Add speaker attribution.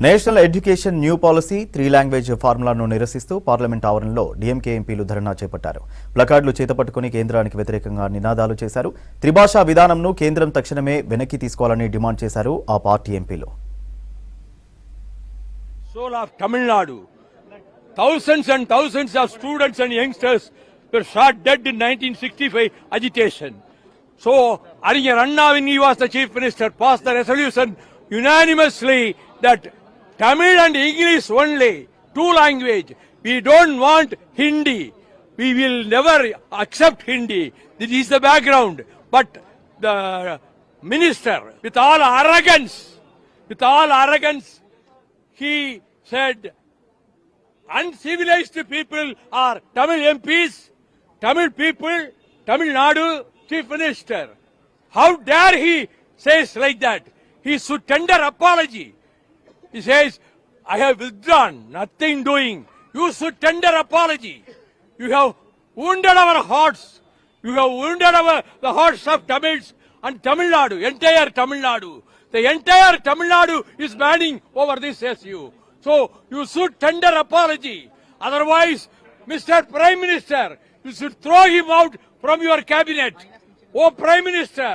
Speaker 1: National education new policy 3 language ఫార్ములాను నిరసిస్తూ parliament ఆవరణలో డీఎంకే ఎంపీలు ధర్నా చేపట్టారు. ప్లకార్డులు చేతపట్టుకుని కేంద్రానికి వ్యతిరేకంగా నినాదాలు చేశారు. త్రిభాషా విధానంను కేంద్రం తక్షణమే వెనక్కి తీసుకోవాలని డిమాండ్ చేశారు ఆ పార్టీ ఎంపీలు.
Speaker 2: Soul of Tamil Nadu. Thousands and thousands of students and youngsters were shot dead in 1965 agitation. So, Arinyar Anna, when he was the Chief Minister, passed the resolution unanimously that Tamil and English only, 2 language. We don't want Hindi. We will never accept Hindi. This is the background. But the minister, with all arrogance, he said, uncivilized people are Tamil MPs, Tamil people, Tamil Nadu Chief Minister. How dare he says like that? He should tender apology. He says, I have withdrawn, nothing doing. You should tender apology. You have wounded our hearts. You have wounded the hearts of Tamils and Tamil Nadu, entire Tamil Nadu. The entire Tamil Nadu is banning over this SU. So, you should tender apology. Otherwise, Mr. Prime Minister, you should throw him out from your cabinet. Oh, Prime Minister,